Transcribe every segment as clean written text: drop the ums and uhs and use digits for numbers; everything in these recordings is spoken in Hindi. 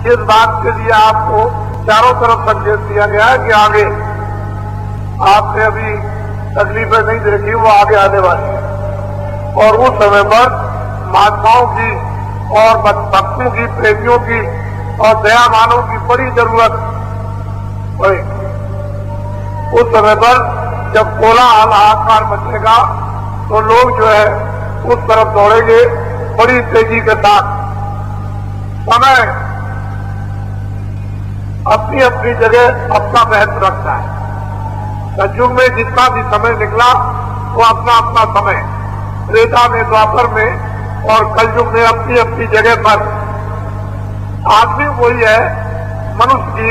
इस बात के लिए आपको चारों तरफ संकेत दिया गया है कि आगे आपने अभी तकलीफें नहीं देखी, वो आगे आने वाली है। और उस समय पर महात्माओं की और भक्तों की, प्रेमियों की और दयावानों की बड़ी जरूरत पड़ेगी। उस समय पर जब कोलाहल हाहाकार मचेगा तो लोग जो है उस तरफ दौड़ेंगे बड़ी तेजी के साथ। समय अपनी अपनी जगह अपना महत्व रखता है। सतयुग में जितना भी समय निकला वो अपना अपना समय, त्रेता में, द्वापर में और कलयुग में अपनी अपनी जगह पर आदमी वही है, मनुष्य की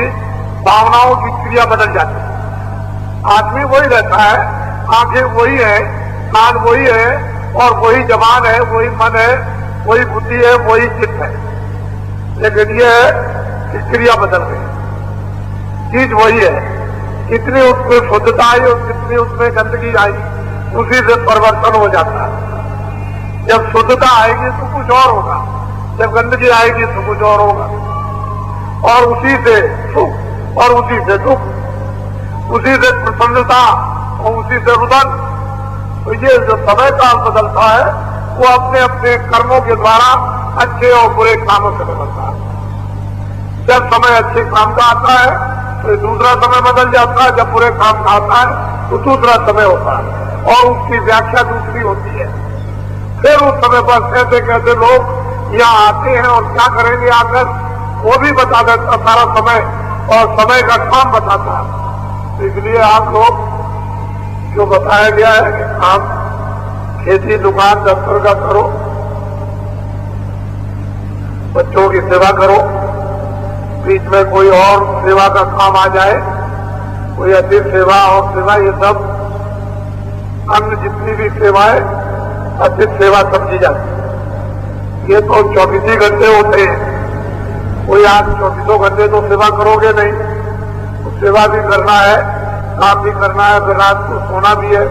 भावनाओं की क्रिया बदल जाती है। आदमी वही रहता है, आंखें वही है, कान वही है और वही जबान है, वही मन है, वही बुद्धि है, वही चित्त है, लेकिन ये है क्रिया बदल गई। चीज वही है, कितनी उसमें शुद्धता आई और कितनी उसमें गंदगी आई, उसी से परिवर्तन हो जाता है। जब शुद्धता आएगी तो कुछ और होगा, जब गंदगी आएगी तो कुछ और होगा, और उसी से सुख और उसी से दुख, उसी से प्रसन्नता और उसी से रुदन। तो ये जो समय काल बदलता है वो अपने अपने कर्मों के द्वारा अच्छे और बुरे कामों से बदलता है। जब समय अच्छे काम का आता है तो दूसरा समय बदल जाता है, जब बुरे काम का आता है तो दूसरा समय होता है और उसकी व्याख्या दूसरी होती है। फिर उस समय पर कैसे कैसे लोग यहाँ आते हैं और क्या करेंगे आकर, वो भी बता देता सारा समय और समय का काम बताता है। तो इसलिए आप लोग जो बताया गया है कि आप खेती, दुकान, दफ्तर का करो, बच्चों की सेवा करो, बीच में कोई और सेवा का काम आ जाए, कोई अधिक सेवा और सेवा, ये सब अन्य जितनी भी सेवाएं अधिक सेवा समझी जाती है। ये तो 24 घंटे होते हैं, कोई आज 24 घंटे तो सेवा करोगे नहीं, तो सेवा भी करना है, काम भी करना है, फिर रात को सोना भी है।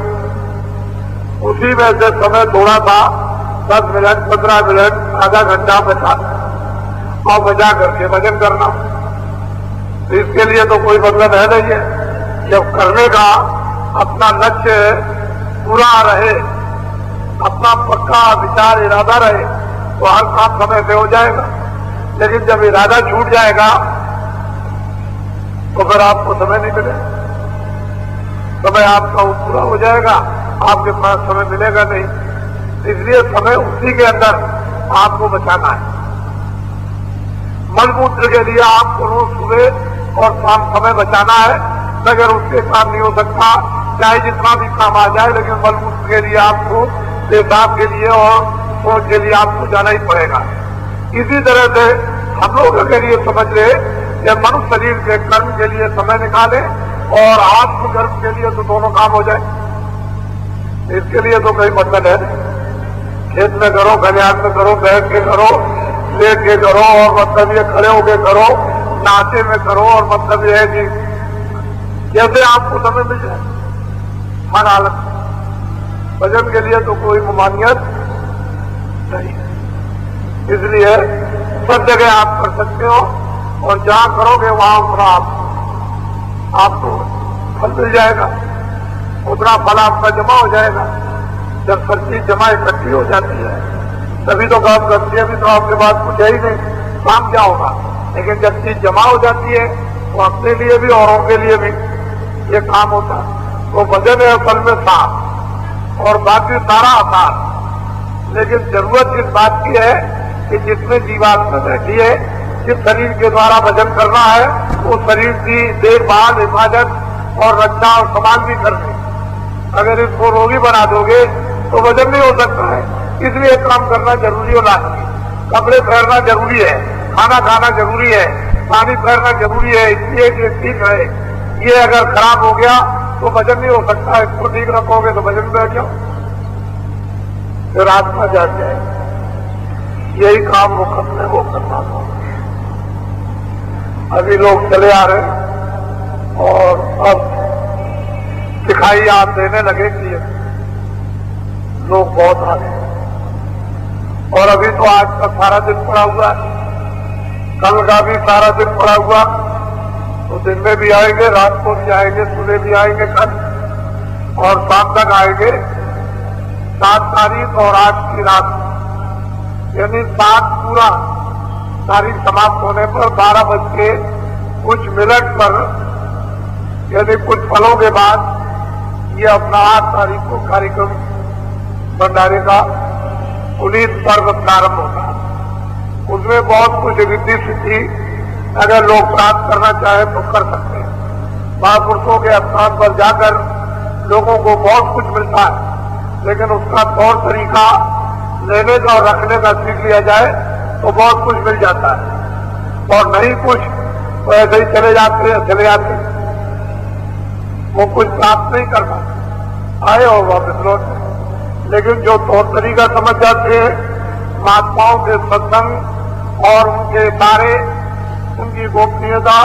उसी में से समय थोड़ा सा 10 मिनट, 15 मिनट, आधा घंटा बचा और बचा करके भजन करना। तो इसके लिए तो कोई मतलब है नहीं है। जब करने का अपना लक्ष्य पूरा रहे, अपना पक्का विचार इरादा रहे, तो हर काम समय पे हो जाएगा। लेकिन जब इरादा छूट जाएगा तो फिर आपको समय नहीं मिलेगा, समय आपका पूरा हो जाएगा, आपके पास समय मिलेगा नहीं। इसलिए समय उसी के अंदर आपको बचाना है। मलमूत्र के लिए आपको रोज सुबह और शाम समय बचाना है, मगर उसके काम नहीं हो सकता, चाहे जितना भी काम आ जाए, लेकिन मलमूत्र के लिए आपको, पेशाब के लिए और सोच के लिए आपको जाना ही पड़ेगा। इसी तरह से हम लोग अगर ये समझ ले कि मनुष्य शरीर के कर्म के लिए समय निकाले और आत्मकर्म के लिए, तो दोनों काम हो जाए। इसके लिए तो कोई मतलब है, खेत में करो, खलिहान में करो, बैठ के करो, लेट के करो, और मतलब ये खड़े होके करो, नाचे में करो, और मतलब ये है कि जैसे आपको समय मिल जाए हर हालत। भजन के लिए तो कोई ममानियत नहीं, इसलिए सब जगह आप कर सकते हो, और जहां करोगे वहां उतना आपको फल मिल जाएगा, उतना फल आपका जमा हो जाएगा। जब सब चीज जमा इकट्ठी हो जाती है तभी तो काम करती है, अभी तो आपके पास कुछ है ही नहीं, काम क्या होगा। लेकिन जब चीज जमा हो जाती है तो अपने लिए भी औरों के लिए भी ये काम होता है। तो भजन है असल में साफ और बाकी सारा आसान। लेकिन जरूरत इस बात की है कि जिसमें जीवात्मा बैठी है, जिस शरीर के द्वारा भजन करना है, वो शरीर की देखभाल, हिफाजत और रक्षा और संभाल भी करनी। अगर इसको रोगी बना दोगे तो भजन नहीं हो सकता है। इसलिए काम करना जरूरी हो, लाजमी। कपड़े पहनना जरूरी है, खाना खाना जरूरी है, पानी पहनना जरूरी है, इसलिए कि ठीक रहे। ये अगर खराब हो गया तो भजन नहीं हो सकता। इसको ठीक रखोगे तो भजन में बैठ जाओ, फिर आत्मा जाग जाएगी। यही काम वो करने को करना था। अभी लोग चले आ रहे और अब दिखाई आप देने लगे कि लोग बहुत आ रहे, और अभी तो आज का सारा दिन पड़ा हुआ है, कल का भी सारा दिन पड़ा हुआ, तो दिन में भी आएंगे, रात को भी आएंगे, सुबह भी आएंगे कल, और शाम तक आएंगे। 7 तारीख और आज की रात, यानी 7 पूरा तारीख समाप्त होने पर 12 बज के कुछ मिनट पर, यानी कुछ पलों के बाद ये अपना 8 तारीख को कार्यक्रम भंडारे का पुनीत पर्व प्रारंभ होता है। उसमें बहुत कुछ रिद्धि सिद्धि अगर लोग प्राप्त करना चाहे तो कर सकते हैं। महापुरुषों के स्थान पर जाकर लोगों को बहुत कुछ मिलता है, लेकिन उसका तौर तरीका लेने का और रखने का सीख लिया जाए तो बहुत कुछ मिल जाता है, और नहीं कुछ तो ऐसे ही चले जाते हैं, वो कुछ प्राप्त नहीं कर पाते, आए और वापस लौटे। लेकिन जो तौर तरीका समझ जाते हैं, महात्माओं के सत्संग और उनके कार्य, उनकी गोपनीयता,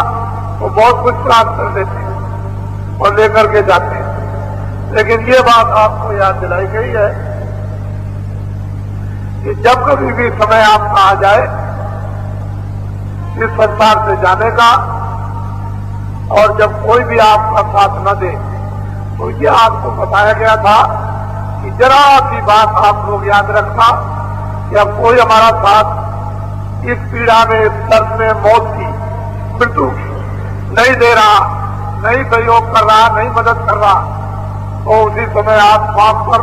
तो बहुत कुछ प्राप्त कर देते हैं और लेकर के जाते हैं। लेकिन ये बात आपको याद दिलाई गई है कि जब कभी भी समय आपका आ जाए इस संसार से जाने का, और जब कोई भी आपका साथ न दे, तो ये आपको बताया गया था कि जरा सी बात आप लोग याद रखना कि अब कोई हमारा साथ इस पीड़ा में, इस दर्द में, मौत की, मृत्यु नहीं दे रहा, नहीं सहयोग कर रहा, नहीं मदद कर रहा, तो उसी समय आप वहां पर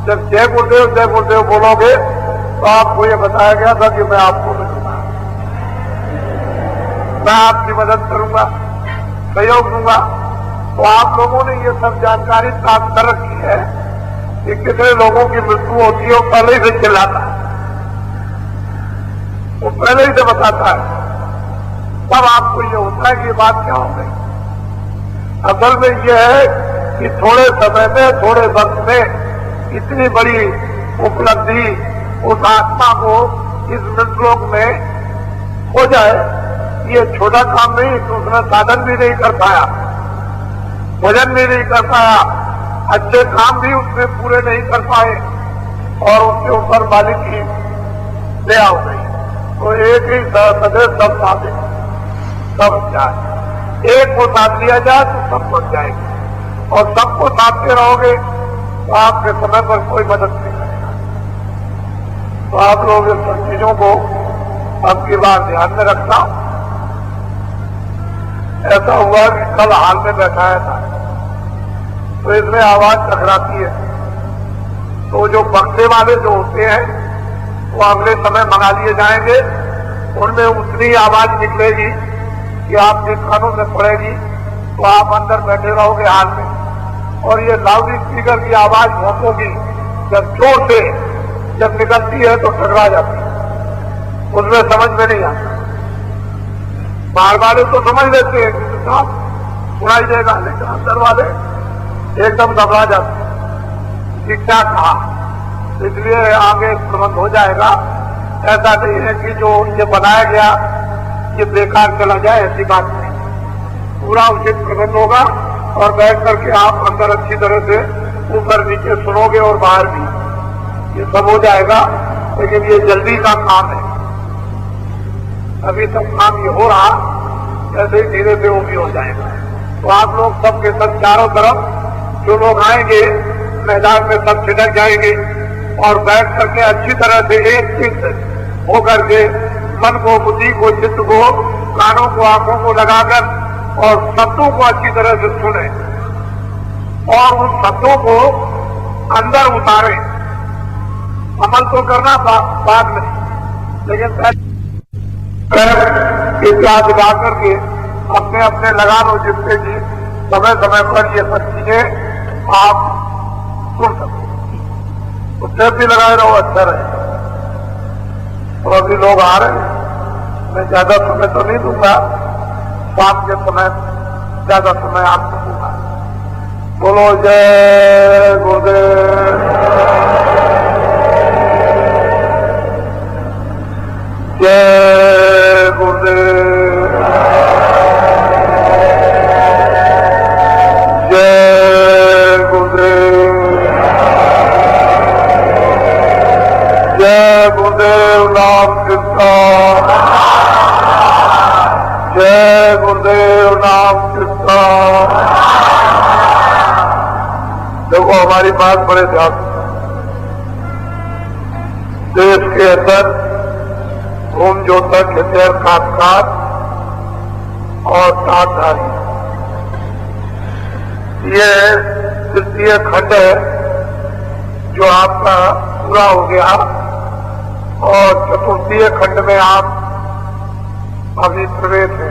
जब जय गुरुदेव बोलोगे तो आपको ये बताया गया था कि मैं आपको मिलूंगा, मैं आपकी मदद करूंगा, सहयोग दूंगा। तो आप लोगों ने ये सब जानकारी प्राप्त कर रखी है कि कितने लोगों की मृत्यु होती है, वो पहले ही से चिल्लाता है, वो पहले ही से बताता है, तब आपको ये होता है कि ये बात क्या हो गई। असल में ये है कि थोड़े समय में, थोड़े वक्त में इतनी बड़ी उपलब्धि उस आत्मा को इस मृतलोक में हो जाए, ये छोटा काम नहीं। तो उसने साधन भी नहीं कर पाया, भजन भी नहीं कर पाया, अच्छे काम भी उसने पूरे नहीं कर पाए, और उसके ऊपर मालिक की दया हो गई। तो एक ही सदैव सब साधे सब जाए, एक को साथ लिया जाए तो सब बच जाएंगे, और सबको साधते रहोगे तो आपके समय पर कोई मदद नहीं करेगा। तो आप लोग इन सब चीजों को अब की बार ध्यान में रखना। ऐसा हुआ कि कल हाल में बैठाया था, तो इसमें आवाज टकराती है, तो जो बक्से वाले जो होते हैं वो अगले समय मंगा लिए जाएंगे, उनमें उतनी आवाज निकलेगी कि आपके कानों में पड़ेगी, तो आप अंदर बैठे रहोगे हाल में, और ये लाउड स्पीकर की आवाज होगी, जब जोर से जब निकलती है तो टकरा जाती है, उसमें समझ में नहीं आता। बाहर वाले तो समझ लेते हैं कि साहब सुनाई देगा, लेकिन अंदर वाले एकदम घबरा जाते हैं कि क्या कहा। इसलिए आगे प्रबंध हो जाएगा। ऐसा नहीं है कि जो ये बनाया गया ये बेकार चला जाए, ऐसी बात नहीं, पूरा उचित प्रबंध होगा, और बैठ करके आप अंदर अच्छी तरह से ऊपर नीचे सुनोगे और बाहर भी, ये सब हो जाएगा। लेकिन ये जल्दी का काम है, अभी तक काम ये हो रहा, ऐसे ही धीरे से वो भी हो जाएगा। तो आप लोग सबके सब चारों तरफ जो लोग आएंगे मैदान में सब छिटक जाएंगे, और बैठ करके अच्छी तरह से एक चित्त होकर के मन को, बुद्धि को, चित्त को, कानों को, आंखों को लगाकर और शब्दों को अच्छी तरह से सुने, और उन शब्दों को अंदर उतारे। अमल तो करना बाद में, लेकिन इतिहास गा करके अपने अपने लगा लो, जिससे कि समय समय पर ये सब चीजें आप सुन सको। तो टेप भी लगाए रहो, अच्छा रहे। तो अभी लोग आ रहे हैं, मैं ज्यादा समय तो नहीं दूंगा, शाम के समय ज्यादा समय आपको दूंगा। बोलो जय गुरुदेव, जय गुरुदेव, जय गुरुदेव, जय गुरुदेव नाम कृष्ण। जय गुरुदेव नाम कृष्णा। देखो हमारी बात बड़े ध्यान से। देश के अंदर घूम जोतक हितेर काटकार और टाटधारी ये तृतीय खंड है जो आपका पूरा हो गया और चतुर्थीय खंड में आप अभी प्रवेश है।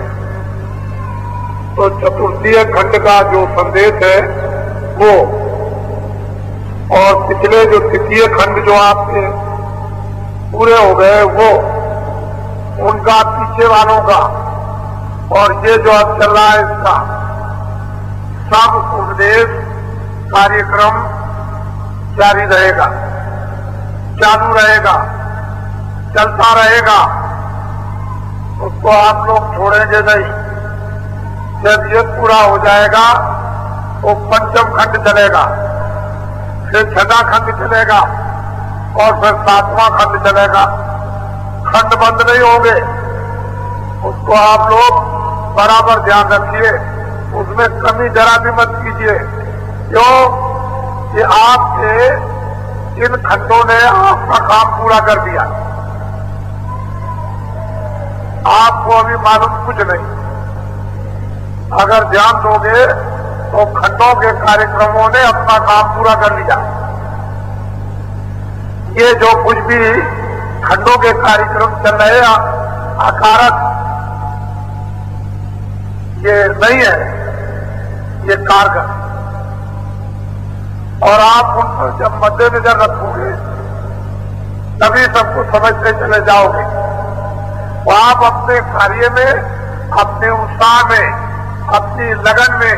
तो चतुर्थीय खंड का जो संदेश है वो और पिछले जो तृतीय खंड जो आपके पूरे हो गए वो उनका पीछे वालों का और ये जो अब चल रहा है इसका सब उपदेश कार्यक्रम जारी रहेगा, चालू रहेगा, चलता रहेगा। उसको आप लोग छोड़ेंगे नहीं। जब ये पूरा हो जाएगा तो पंचम खंड चलेगा, फिर छठा खंड चलेगा और फिर सातवां खंड चलेगा। खंड बंद नहीं होंगे, उसको आप लोग बराबर ध्यान रखिए, उसमें कमी जरा भी मत कीजिए। क्यों कि आपके इन खंडों ने आपका काम पूरा कर दिया। आपको अभी मालूम कुछ नहीं। अगर ध्यान दोगे तो खंडों के कार्यक्रमों ने अपना काम पूरा कर लिया। ये जो कुछ भी खंडों के कार्यक्रम चल रहे अकारक ये नहीं है, ये कारगर। और आप उन पर जब मद्देनजर रखोगे तभी सबको समझते चले जाओगे। तो आप अपने कार्य में, अपने उत्साह में, अपनी लगन में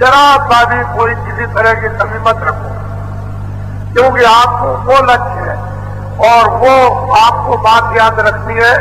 जरा सा भी कोई किसी तरह की कमी मत रखो, क्योंकि आपको वो लक्ष्य है और वो आपको बात याद रखनी है